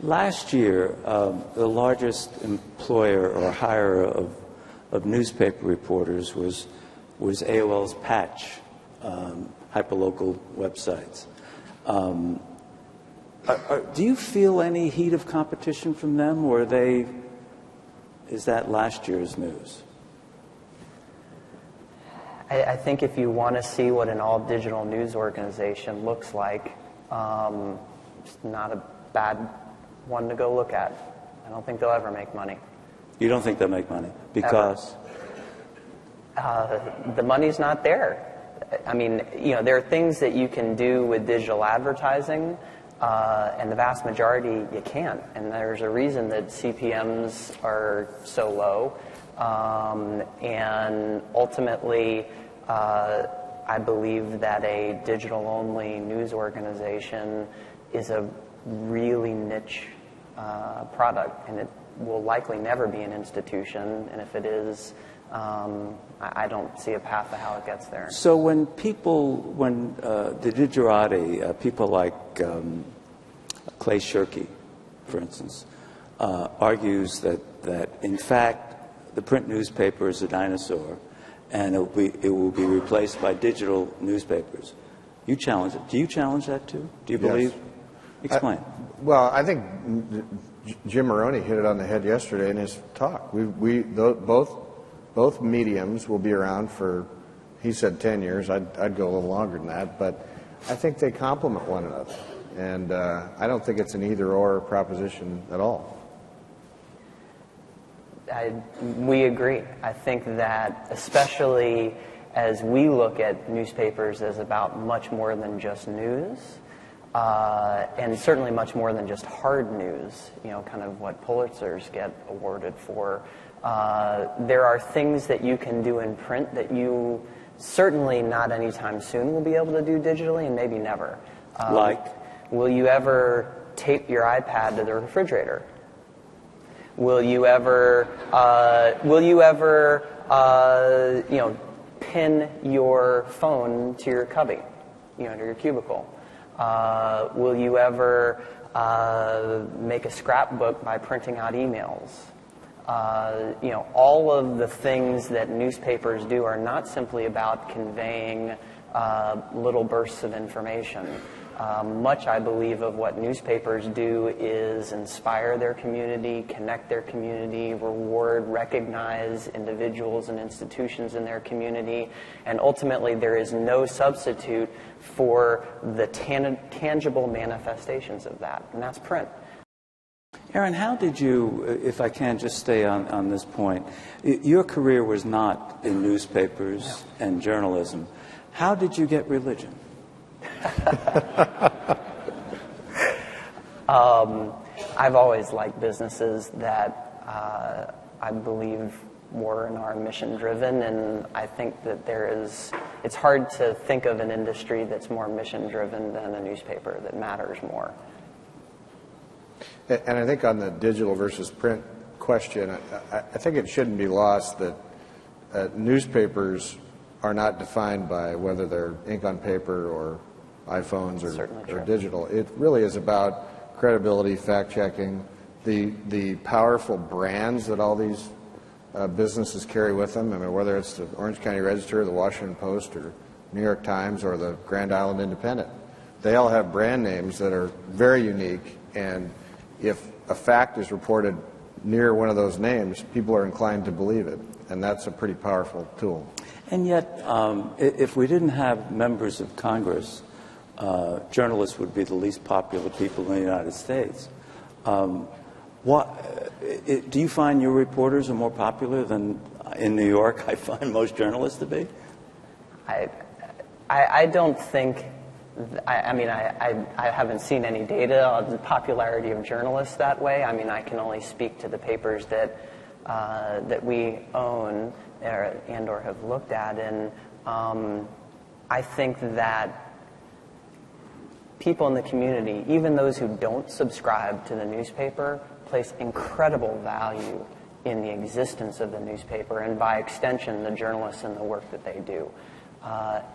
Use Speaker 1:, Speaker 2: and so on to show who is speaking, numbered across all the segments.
Speaker 1: Last year, the largest employer or hirer of newspaper reporters was AOL's Patch, hyperlocal websites. Do you feel any heat of competition from them, or is that last year's news?
Speaker 2: I think if you want to see what an all-digital news organization looks like, it's not a bad one to go look at. I don't think they'll ever make money.
Speaker 1: You don't think they'll make money? Because?
Speaker 2: The money's not there. I mean, there are things that you can do with digital advertising, and the vast majority you can't. And there's a reason that CPMs are so low. And ultimately, I believe that a digital-only news organization is a really niche product, and it will likely never be an institution. And if it is, I don't see a path to how it gets there.
Speaker 1: So when the digerati, people like Clay Shirky, for instance, argues that in fact the print newspaper is a dinosaur, and it will be replaced by digital newspapers. You challenge it. Do you challenge that too? Do you believe?
Speaker 3: Yes.
Speaker 1: Explain.
Speaker 3: Well, I think Jim Maroney hit it on the head yesterday in his talk. Both mediums will be around for, he said 10 years. I'd go a little longer than that, but I think they complement one another, and I don't think it's an either-or proposition at all.
Speaker 2: We agree. I think that especially as we look at newspapers as about much more than just news, and certainly much more than just hard news, kind of what Pulitzers get awarded for. There are things that you can do in print that you certainly not anytime soon will be able to do digitally, and maybe never.
Speaker 1: Like?
Speaker 2: Will you ever tape your iPad to the refrigerator? Will you ever pin your phone to your cubby, to your cubicle? Will you ever make a scrapbook by printing out emails? All of the things that newspapers do are not simply about conveying little bursts of information. Much, I believe, of what newspapers do is inspire their community, connect their community, reward, recognize individuals and institutions in their community, and ultimately there is no substitute for the tangible manifestations of that, and that's print.
Speaker 1: Aaron, how did you, if I can just stay on this point, your career was not in newspapers and journalism. How did you get religion?
Speaker 2: I've always liked businesses that I believe were and are mission-driven, and I think that it's hard to think of an industry that's more mission-driven than a newspaper that matters more.
Speaker 3: And I think on the digital versus print question, I think it shouldn't be lost that newspapers are not defined by whether they're ink on paper or iPhones or digital. It really is about credibility, fact-checking, the powerful brands that all these businesses carry with them. I mean, whether it's the Orange County Register, the Washington Post, or New York Times, or the Grand Island Independent. They all have brand names that are very unique, and if a fact is reported near one of those names, people are inclined to believe it, and that's a pretty powerful tool.
Speaker 1: And yet, if we didn't have members of Congress, journalists would be the least popular people in the United States. Do you find your reporters are more popular than in New York I find most journalists to be?
Speaker 2: I don't think, I haven't seen any data on the popularity of journalists that way. I mean, I can only speak to the papers that we own and or have looked at, and I think that people in the community, even those who don't subscribe to the newspaper, place incredible value in the existence of the newspaper, and by extension, the journalists and the work that they do.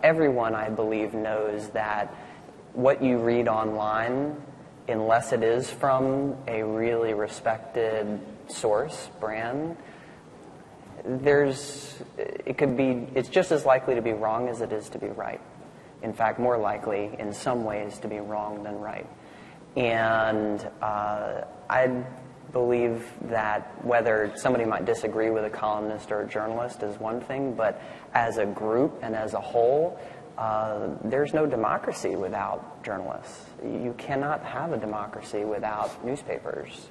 Speaker 2: Everyone, I believe, knows that what you read online unless it is from a really respected source, brand, it's just as likely to be wrong as it is to be right. In fact, more likely in some ways to be wrong than right. And I believe that whether somebody might disagree with a columnist or a journalist is one thing, but as a group and as a whole, there's no democracy without journalists. You cannot have a democracy without newspapers.